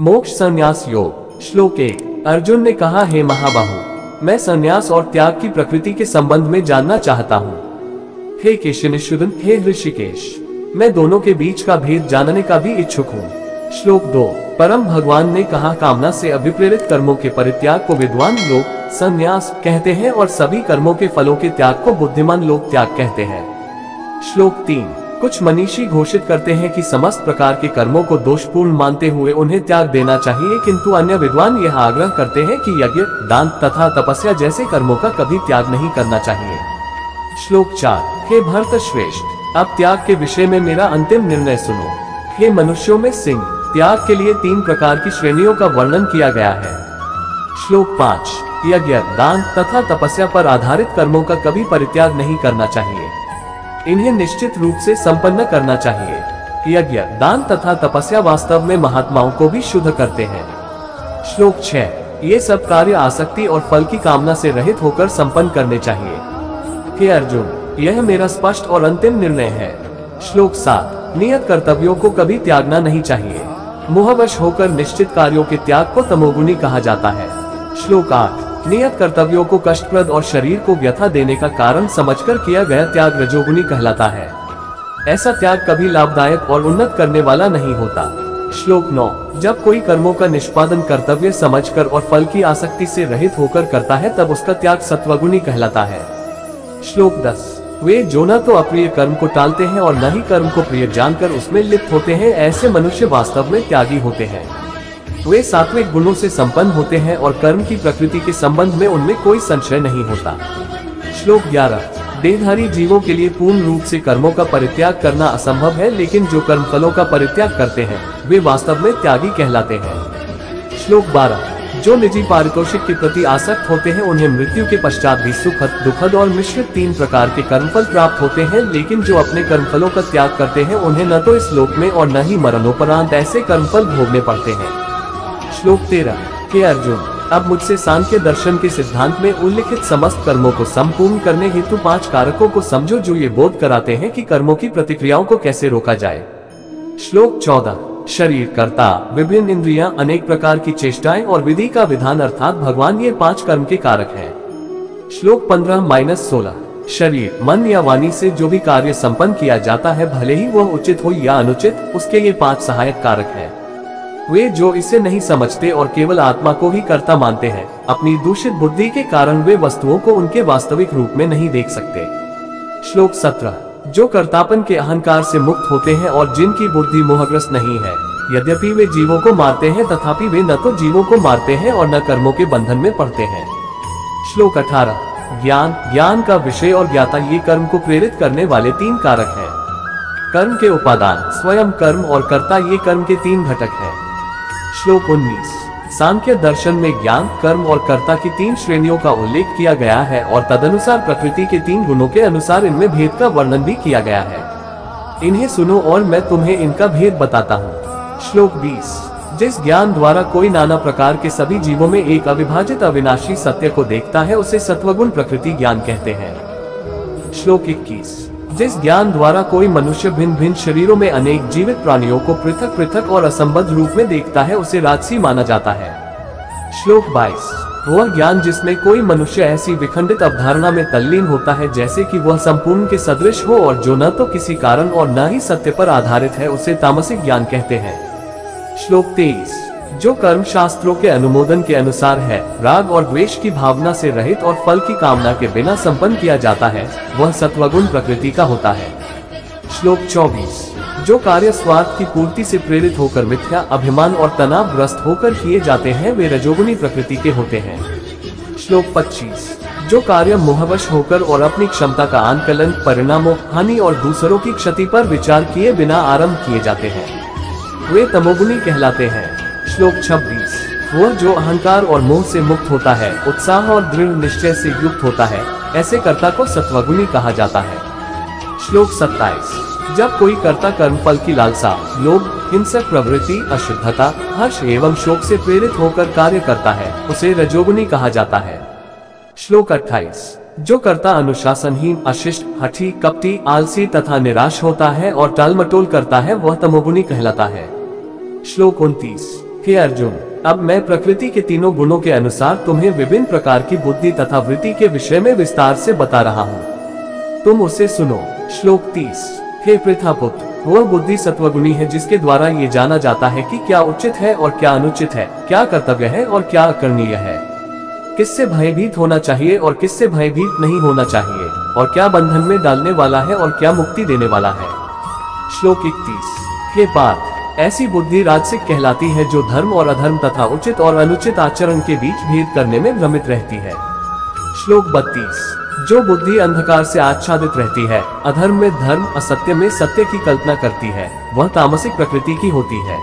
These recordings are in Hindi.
मोक्ष संन्यास योग। श्लोक 1। अर्जुन ने कहा, हे महाबाहु, मैं संन्यास और त्याग की प्रकृति के संबंध में जानना चाहता हूँ। हे केशिनिषूदन, हे ऋषिकेश, मैं दोनों के बीच का भेद जानने का भी इच्छुक हूँ। श्लोक 2। परम भगवान ने कहा, कामना से अभिप्रेरित कर्मों के परित्याग को विद्वान लोग संन्यास कहते हैं और सभी कर्मों के फलों के त्याग को बुद्धिमान लोग त्याग कहते हैं। श्लोक 3। कुछ मनीषी घोषित करते हैं कि समस्त प्रकार के कर्मों को दोषपूर्ण मानते हुए उन्हें त्याग देना चाहिए, किंतु अन्य विद्वान यह आग्रह करते हैं कि यज्ञ, दान तथा तपस्या जैसे कर्मों का कभी त्याग नहीं करना चाहिए। श्लोक 4। हे भरत श्रेष्ठ, अब त्याग के विषय में मेरा अंतिम निर्णय सुनो। हे मनुष्यों में सिंह, त्याग के लिए 3 प्रकार की श्रेणियों का वर्णन किया गया है। श्लोक 5। यज्ञ, दान तथा तपस्या पर आधारित कर्मों का कभी परित्याग नहीं करना चाहिए, इन्हें निश्चित रूप से संपन्न करना चाहिए। यज्ञ, दान तथा तपस्या वास्तव में महात्माओं को भी शुद्ध करते हैं। श्लोक 6। ये सब कार्य आसक्ति और फल की कामना से रहित होकर संपन्न करने चाहिए। हे अर्जुन, यह मेरा स्पष्ट और अंतिम निर्णय है। श्लोक 7। नियत कर्तव्यों को कभी त्यागना नहीं चाहिए, मोहवश होकर निश्चित कार्यों के त्याग को तमोगुणी कहा जाता है। श्लोक 8। नियत कर्तव्यों को कष्टप्रद और शरीर को व्यथा देने का कारण समझकर किया गया त्याग रजोगुणी कहलाता है। ऐसा त्याग कभी लाभदायक और उन्नत करने वाला नहीं होता। श्लोक 9। जब कोई कर्मों का निष्पादन कर्तव्य समझकर और फल की आसक्ति से रहित होकर करता है, तब उसका त्याग सत्वगुणी कहलाता है। श्लोक 10। वे जो न तो अप्रिय कर्म को टालते हैं और न ही कर्म को प्रिय जानकर उसमें लिप्त होते हैं, ऐसे मनुष्य वास्तव में त्यागी होते हैं। वे सात्विक गुणों से संपन्न होते हैं और कर्म की प्रकृति के संबंध में उनमें कोई संशय नहीं होता। श्लोक 11। देहधारी जीवों के लिए पूर्ण रूप से कर्मों का परित्याग करना असंभव है, लेकिन जो कर्म फलों का परित्याग करते हैं वे वास्तव में त्यागी कहलाते हैं। श्लोक 12। जो निजी पारितोषिक के प्रति आसक्त होते हैं, उन्हें मृत्यु के पश्चात भी सुखद, दुखद और मिश्रित 3 प्रकार के कर्मफल प्राप्त होते हैं, लेकिन जो अपने कर्मफलों का त्याग करते हैं उन्हें न तो इस लोक में और न ही मरणोपरांत ऐसे कर्मफल भोगने पड़ते हैं। श्लोक 13। हे अर्जुन, अब मुझसे सांख्य दर्शन के सिद्धांत में उल्लिखित समस्त कर्मों को संपूर्ण करने हेतु 5 कारकों को समझो, जो ये बोध कराते हैं कि कर्मों की प्रतिक्रियाओं को कैसे रोका जाए। श्लोक 14। शरीर, कर्ता, विभिन्न इंद्रियां, अनेक प्रकार की चेष्टाएं और विधि का विधान अर्थात भगवान, ये 5 कर्म के कारक हैं। श्लोक 15-16। शरीर, मन या वाणी से जो भी कार्य संपन्न किया जाता है, भले ही वह उचित हो या अनुचित, उसके ये 5 सहायक कारक हैं। वे जो इसे नहीं समझते और केवल आत्मा को ही कर्ता मानते हैं, अपनी दूषित बुद्धि के कारण वे वस्तुओं को उनके वास्तविक रूप में नहीं देख सकते। श्लोक 17। जो कर्तापन के अहंकार से मुक्त होते हैं और जिनकी बुद्धि मोहग्रस्त नहीं है, यद्यपि वे जीवों को मारते हैं, तथापि वे न तो जीवों को मारते हैं और न कर्मों के बंधन में पड़ते हैं। श्लोक 18। ज्ञान, ज्ञान का विषय और ज्ञाता, ये कर्म को प्रेरित करने वाले 3 कारक हैं। कर्म के उपादान, स्वयं कर्म और कर्ता, ये कर्म के 3 घटक हैं। श्लोक 19। सांख्य दर्शन में ज्ञान, कर्म और कर्ता की 3 श्रेणियों का उल्लेख किया गया है और तदनुसार प्रकृति के 3 गुणों के अनुसार इनमें भेद का वर्णन भी किया गया है। इन्हें सुनो और मैं तुम्हें इनका भेद बताता हूँ। श्लोक 20। जिस ज्ञान द्वारा कोई नाना प्रकार के सभी जीवों में एक अविभाजित अविनाशी सत्य को देखता है, उसे सत्वगुण प्रकृति ज्ञान कहते हैं। श्लोक 21। जिस ज्ञान द्वारा कोई मनुष्य भिन्न भिन्न शरीरों में अनेक जीवित प्राणियों को पृथक पृथक और असंबद्ध रूप में देखता है, उसे राजसी माना जाता है। श्लोक 22। वह ज्ञान जिसमें कोई मनुष्य ऐसी विखंडित अवधारणा में तल्लीन होता है जैसे कि वह संपूर्ण के सदृश हो और जो न तो किसी कारण और न ही सत्य पर आधारित है, उसे तामसिक ज्ञान कहते हैं। श्लोक 23। जो कर्म शास्त्रों के अनुमोदन के अनुसार है, राग और द्वेष की भावना से रहित और फल की कामना के बिना संपन्न किया जाता है, वह सत्वगुण प्रकृति का होता है। श्लोक 24। जो कार्य स्वार्थ की पूर्ति से प्रेरित होकर मिथ्या, अभिमान और तनावग्रस्त होकर किए जाते हैं, वे रजोगुणी प्रकृति के होते हैं। श्लोक 25। जो कार्य मोहवश होकर और अपनी क्षमता का आंकलन, परिणामों, हानि और दूसरों की क्षति पर विचार किए बिना आरंभ किए जाते हैं, वे तमोगुणी कहलाते हैं। श्लोक 26। वह जो अहंकार और मोह से मुक्त होता है, उत्साह और दृढ़ निश्चय से युक्त होता है, ऐसे कर्ता को सत्वगुणी कहा जाता है। श्लोक 27। जब कोई कर्ता कर्म फल की लालसा, लोभ, हिंसक प्रवृत्ति, अशुद्धता, हर्ष एवं शोक से प्रेरित होकर कार्य करता है, उसे रजोगुणी कहा जाता है। श्लोक 28। जो कर्ता अनुशासनहीन, अशिष्ट, हठी, कपटी, आलसी तथा निराश होता है और टालमटोल करता है, वह तमोगुणी कहलाता है। श्लोक 29। हे अर्जुन, अब मैं प्रकृति के तीनों गुणों के अनुसार तुम्हें विभिन्न प्रकार की बुद्धि तथा वृत्ति के विषय में विस्तार से बता रहा हूँ, तुम उसे सुनो। श्लोक 30। हे पृथापुत्र, वह बुद्धि सत्वगुणी है जिसके द्वारा ये जाना जाता है कि क्या उचित है और क्या अनुचित है, क्या कर्तव्य है और क्या अकरणीय है, किससे भयभीत होना चाहिए और किससे भयभीत नहीं होना चाहिए, और क्या बंधन में डालने वाला है और क्या मुक्ति देने वाला है। श्लोक 31। हे पार्थ, ऐसी बुद्धि राजसिक कहलाती है जो धर्म और अधर्म तथा उचित और अनुचित आचरण के बीच भेद करने में भ्रमित रहती है। श्लोक 32। जो बुद्धि अंधकार से आच्छादित रहती है, अधर्म में धर्म, असत्य में सत्य की कल्पना करती है, वह तामसिक प्रकृति की होती है।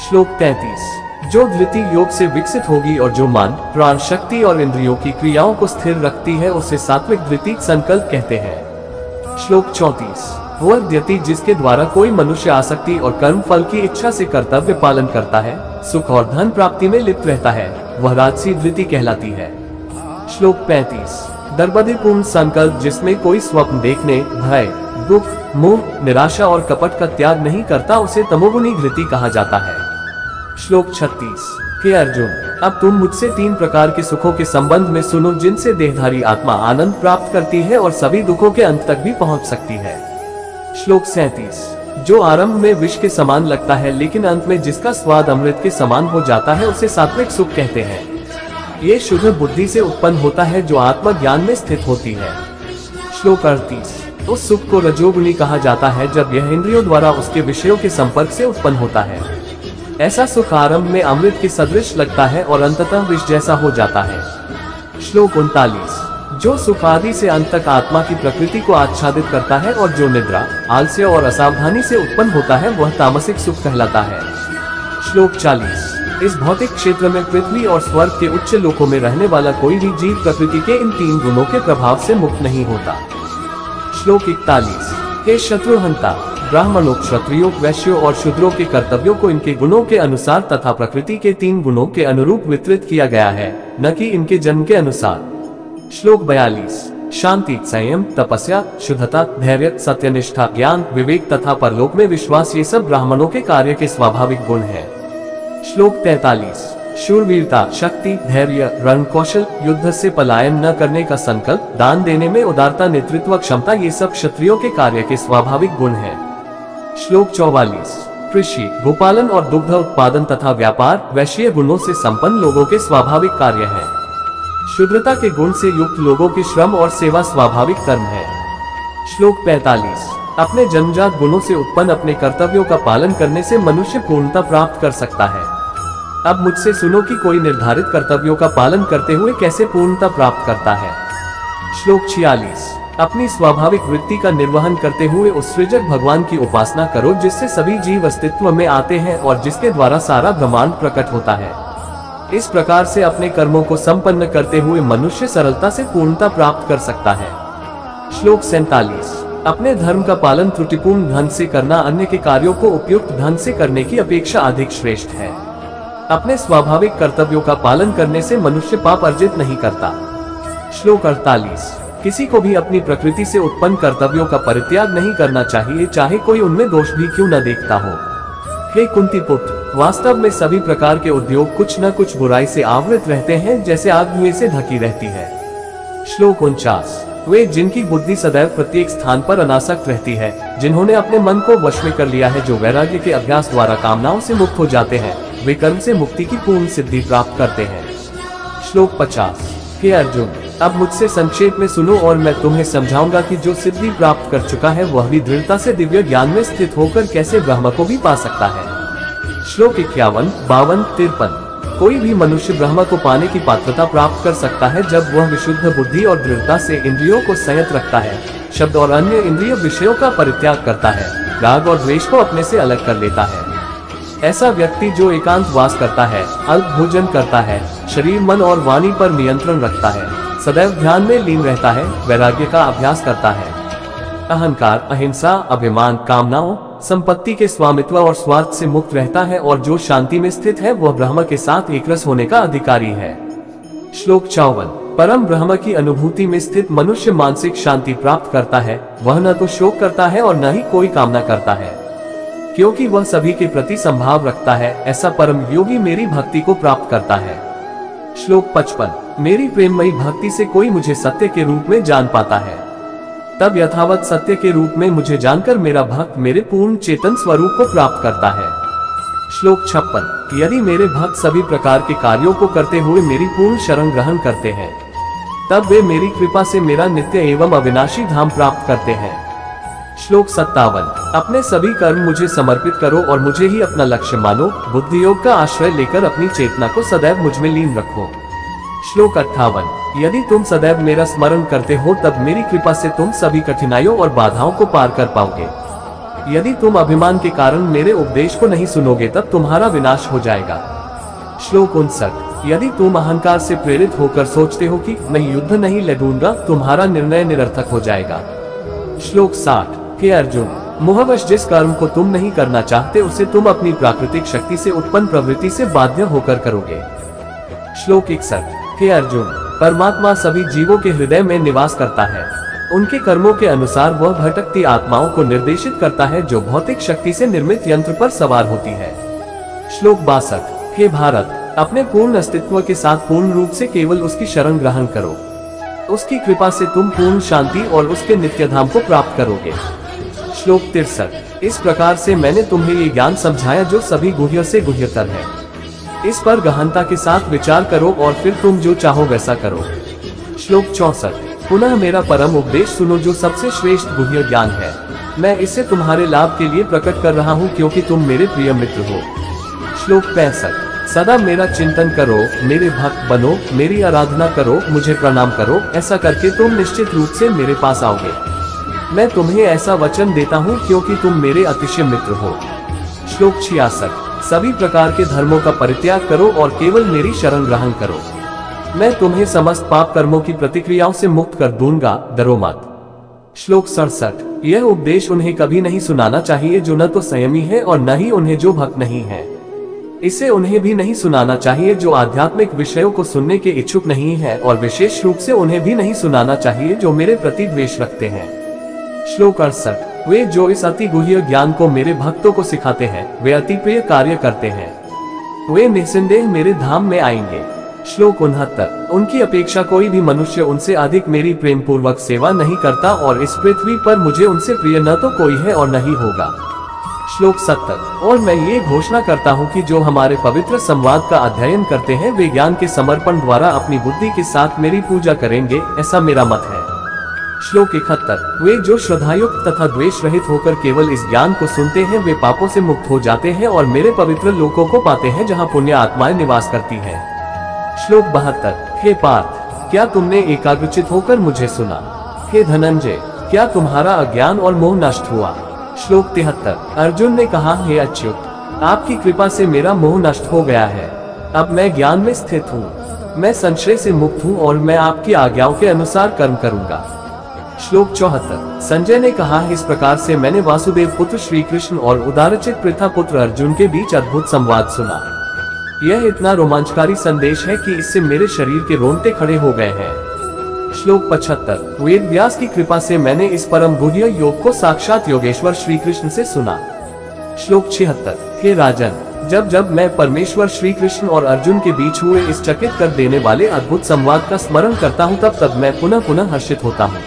श्लोक 33। जो धृति योग से विकसित होगी और जो मान, प्राण शक्ति और इंद्रियों की क्रियाओं को स्थिर रखती है, उसे सात्विक धृति संकल्प कहते हैं। श्लोक 34। वह धृति जिसके द्वारा कोई मनुष्य आसक्ति और कर्म फल की इच्छा से कर्तव्य पालन करता है, सुख और धन प्राप्ति में लिप्त रहता है, वह राजसी धृति कहलाती है। श्लोक 35। दर्बधिपूर्ण संकल्प जिसमें कोई स्वप्न देखने, भय, दुख, मोह, निराशा और कपट का त्याग नहीं करता, उसे तमोगुणी धृति कहा जाता है। श्लोक 36। हे अर्जुन, अब तुम मुझसे 3 प्रकार के सुखों के संबंध में सुनो जिनसे देहधारी आत्मा आनंद प्राप्त करती है और सभी दुखों के अंत तक भी पहुंच सकती है। श्लोक 37। जो आरंभ में विष के समान लगता है लेकिन अंत में जिसका स्वाद अमृत के समान हो जाता है, उसे सात्विक सुख कहते हैं। ये शुद्ध बुद्धि से उत्पन्न होता है जो आत्म ज्ञान में स्थित होती है। श्लोक 38। उस सुख को रजोगुणी कहा जाता है जब यह इंद्रियों द्वारा उसके विषयों के संपर्क से उत्पन्न होता है। ऐसा सुख आरंभ में अमृत के सदृश लगता है और अंततः विष जैसा हो जाता है। श्लोक 39। जो सुख आदि से अंत तक आत्मा की प्रकृति को आच्छादित करता है और जो निद्रा, आलस्य और असावधानी से उत्पन्न होता है, वह तामसिक सुख कहलाता है। श्लोक 40। इस भौतिक क्षेत्र में पृथ्वी और स्वर्ग के उच्च लोकों में रहने वाला कोई भी जीव प्रकृति के इन 3 गुणों के प्रभाव से मुक्त नहीं होता। श्लोक 41। हे शत्रुहंता, ब्राह्मणों, क्षत्रियों, वैश्यों और शूद्रों के कर्तव्यों को इनके गुणों के अनुसार तथा प्रकृति के 3 गुणों के अनुरूप वितरित किया गया है, न कि इनके जन्म के अनुसार। श्लोक 42। शांति, संयम, तपस्या, शुद्धता, धैर्य, सत्यनिष्ठा, ज्ञान, विवेक तथा परलोक में विश्वास, ये सब ब्राह्मणों के कार्य के स्वाभाविक गुण हैं। श्लोक 43। शूरवीरता, शक्ति, धैर्य, रण कौशल, युद्ध से पलायन न करने का संकल्प, दान देने में उदारता, नेतृत्व क्षमता, ये सब क्षत्रियों के कार्य के स्वाभाविक गुण हैं। श्लोक 44। कृषि, गोपालन और दुग्ध उत्पादन तथा व्यापार, वैश्य गुणों से संपन्न लोगों के स्वाभाविक कार्य हैं। शुद्रता के गुण से युक्त लोगों के श्रम और सेवा स्वाभाविक कर्म है। श्लोक 45। अपने जन्मजात गुणों से उत्पन्न अपने कर्तव्यों का पालन करने से मनुष्य पूर्णता प्राप्त कर सकता है। अब मुझसे सुनो कि कोई निर्धारित कर्तव्यों का पालन करते हुए कैसे पूर्णता प्राप्त करता है। श्लोक 46। अपनी स्वाभाविक वृत्ति का निर्वहन करते हुए उस सृजक भगवान की उपासना करो जिससे सभी जीव अस्तित्व में आते हैं और जिसके द्वारा सारा ब्रह्मांड प्रकट होता है। इस प्रकार से अपने कर्मों को संपन्न करते हुए मनुष्य सरलता से पूर्णता प्राप्त कर सकता है। श्लोक 47। अपने धर्म का पालन त्रुटिपूर्ण ढंग से करना अन्य के कार्यों को उपयुक्त ढंग से करने की अपेक्षा अधिक श्रेष्ठ है। अपने स्वाभाविक कर्तव्यों का पालन करने से मनुष्य पाप अर्जित नहीं करता। श्लोक 48। किसी को भी अपनी प्रकृति से उत्पन्न कर्तव्यों का परित्याग नहीं करना चाहिए, चाहे कोई उनमें दोष भी क्यों न देखता हो। हे कुंती पुत्र, वास्तव में सभी प्रकार के उद्योग कुछ न कुछ बुराई से आवृत रहते हैं, जैसे आग धुएं से ढकी रहती है। श्लोक 49। वे जिनकी बुद्धि सदैव प्रत्येक स्थान पर अनासक्त रहती है, जिन्होंने अपने मन को वश में कर लिया है, जो वैराग्य के अभ्यास द्वारा कामनाओं से मुक्त हो जाते हैं, वे कर्म से मुक्ति की पूर्ण सिद्धि प्राप्त करते हैं। श्लोक 50। हे अर्जुन, अब मुझसे संक्षेप में सुनो और मैं तुम्हें समझाऊंगा कि जो सिद्धि प्राप्त कर चुका है वह भी दृढ़ता से दिव्य ज्ञान में स्थित होकर कैसे ब्रह्म को भी पा सकता है। श्लोक 51, 52, 53। कोई भी मनुष्य ब्रह्म को पाने की पात्रता प्राप्त कर सकता है जब वह विशुद्ध बुद्धि और दृढ़ता से इंद्रियों को संयत रखता है, शब्द और अन्य इंद्रिय विषयों का परित्याग करता है, राग और द्वेष को अपने से अलग कर लेता है। ऐसा व्यक्ति जो एकांत वास करता है, अल्प भोजन करता है, शरीर, मन और वाणी पर नियंत्रण रखता है, सदैव ध्यान में लीन रहता है, वैराग्य का अभ्यास करता है, अहंकार, अहिंसा, अभिमान, कामनाओं, संपत्ति के स्वामित्व और स्वार्थ से मुक्त रहता है और जो शांति में स्थित है वह ब्रह्म के साथ एकरस होने का अधिकारी है। श्लोक 54। परम ब्रह्म की अनुभूति में स्थित मनुष्य मानसिक शांति प्राप्त करता है, वह न तो शोक करता है और न ही कोई कामना करता है। क्योंकि वह सभी के प्रति संभाव रखता है, ऐसा परम योगी मेरी भक्ति को प्राप्त करता है। श्लोक 55। मेरी प्रेममयी भक्ति से कोई मुझे सत्य के रूप में जान पाता है, तब यथावत सत्य के रूप में मुझे जानकर मेरा भक्त मेरे पूर्ण चेतन स्वरूप को प्राप्त करता है। श्लोक 56। यदि मेरे भक्त सभी प्रकार के कार्यों को करते हुए मेरी पूर्ण शरण ग्रहण करते हैं, तब वे मेरी कृपा से मेरा नित्य एवं अविनाशी धाम प्राप्त करते हैं। श्लोक 57। अपने सभी कर्म मुझे समर्पित करो और मुझे ही अपना लक्ष्य मानो, बुद्धि योग का आश्रय लेकर अपनी चेतना को सदैव मुझ में लीन रखो। श्लोक 58। यदि तुम सदैव मेरा स्मरण करते हो, तब मेरी कृपा से तुम सभी कठिनाइयों और बाधाओं को पार कर पाओगे। यदि तुम अभिमान के कारण मेरे उपदेश को नहीं सुनोगे, तब तुम्हारा विनाश हो जाएगा। श्लोक 59। यदि तुम अहंकार से प्रेरित होकर सोचते हो कि मैं युद्ध नहीं लड़ूंगा, तुम्हारा निर्णय निरर्थक हो जाएगा। श्लोक 60। हे अर्जुन, मोहवश जिस कर्म को तुम नहीं करना चाहते, उसे तुम अपनी प्राकृतिक शक्ति से उत्पन्न प्रवृत्ति से बाध्य होकर करोगे। श्लोक 61। हे अर्जुन, परमात्मा सभी जीवों के हृदय में निवास करता है। उनके कर्मों के अनुसार वह भटकती आत्माओं को निर्देशित करता है, जो भौतिक शक्ति से निर्मित यंत्र पर सवार होती है। श्लोक 62। हे भारत, अपने पूर्ण अस्तित्व के साथ पूर्ण रूप से केवल उसकी शरण ग्रहण करो। उसकी कृपा से तुम पूर्ण शांति और उसके नित्य धाम को प्राप्त करोगे। श्लोक 63। इस प्रकार से मैंने तुम्हें ये ज्ञान समझाया जो सभी गुह्य से गुह्यतर है। इस पर गहनता के साथ विचार करो और फिर तुम जो चाहो वैसा करो। श्लोक 64। पुनः मेरा परम उपदेश सुनो, जो सबसे श्रेष्ठ गुह्य ज्ञान है। मैं इसे तुम्हारे लाभ के लिए प्रकट कर रहा हूँ, क्योंकि तुम मेरे प्रिय मित्र हो। श्लोक 65। सदा मेरा चिंतन करो, मेरे भक्त बनो, मेरी आराधना करो, मुझे प्रणाम करो। ऐसा करके तुम निश्चित रूप से मेरे पास आओगे। मैं तुम्हें ऐसा वचन देता हूँ, क्योंकि तुम मेरे अतिशय मित्र हो। श्लोक 66। सभी प्रकार के धर्मों का परित्याग करो और केवल मेरी शरण ग्रहण करो। मैं तुम्हें समस्त पाप कर्मों की प्रतिक्रियाओं से मुक्त कर दूंगा, डरो मत। श्लोक 67। यह उपदेश उन्हें कभी नहीं सुनाना चाहिए जो न तो संयमी है और न ही उन्हें जो भक्त नहीं है। इसे उन्हें भी नहीं सुनाना चाहिए जो आध्यात्मिक विषयों को सुनने के इच्छुक नहीं है, और विशेष रूप से उन्हें भी नहीं सुनाना चाहिए जो मेरे प्रति द्वेष रखते हैं। श्लोक 68। वे जो इस अति गुह्य ज्ञान को मेरे भक्तों को सिखाते हैं, वे अति प्रिय कार्य करते हैं। वे निस्संदेह मेरे धाम में आएंगे। श्लोक 69। उनकी अपेक्षा कोई भी मनुष्य उनसे अधिक मेरी प्रेम पूर्वक सेवा नहीं करता, और इस पृथ्वी पर मुझे उनसे प्रिय न तो कोई है और न ही होगा। श्लोक 70। और मैं ये घोषणा करता हूँ कि जो हमारे पवित्र संवाद का अध्ययन करते हैं, वे ज्ञान के समर्पण द्वारा अपनी बुद्धि के साथ मेरी पूजा करेंगे, ऐसा मेरा मत है। श्लोक 71। वे जो श्रद्धायुक्त तथा द्वेष रहित होकर केवल इस ज्ञान को सुनते हैं, वे पापों से मुक्त हो जाते हैं और मेरे पवित्र लोकों को पाते हैं, जहाँ पुण्य आत्माएं निवास करती हैं। श्लोक 72। हे पार्थ, क्या तुमने एकाग्रचित होकर मुझे सुना? हे धनंजय, क्या तुम्हारा अज्ञान और मोह नष्ट हुआ? श्लोक 73। अर्जुन ने कहा, हे अच्युत, आपकी कृपा से मेरा मोह नष्ट हो गया है। अब मैं ज्ञान में स्थित हूँ। मैं संशय से मुक्त हूँ और मैं आपकी आज्ञाओं के अनुसार कर्म करूँगा। श्लोक 74। संजय ने कहा, इस प्रकार से मैंने वासुदेव पुत्र श्री कृष्ण और उदारचित पृथा पुत्र अर्जुन के बीच अद्भुत संवाद सुना। यह इतना रोमांचकारी संदेश है कि इससे मेरे शरीर के रोंगटे खड़े हो गए हैं। श्लोक 75। वेद व्यास की कृपा से मैंने इस परम गुह्य योग को साक्षात योगेश्वर श्री कृष्ण से सुना। श्लोक 76। हे राजन, जब जब मैं परमेश्वर श्री कृष्ण और अर्जुन के बीच हुए इस चकित कर देने वाले अद्भुत संवाद का स्मरण करता हूँ, तब तब मैं पुनः पुनः हर्षित होता हूँ।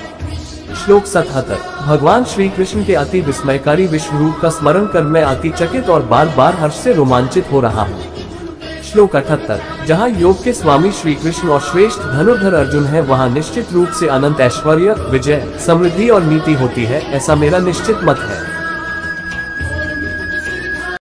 श्लोक 77। भगवान श्री कृष्ण के अति विस्मयकारी विश्व रूप का स्मरण कर मैं अति चकित और बार बार हर्ष से रोमांचित हो रहा हूँ। श्लोक 78। जहाँ योग के स्वामी श्री कृष्ण और श्रेष्ठ धनुर्धर अर्जुन है, वहाँ निश्चित रूप से अनंत ऐश्वर्य, विजय, समृद्धि और नीति होती है, ऐसा मेरा निश्चित मत है।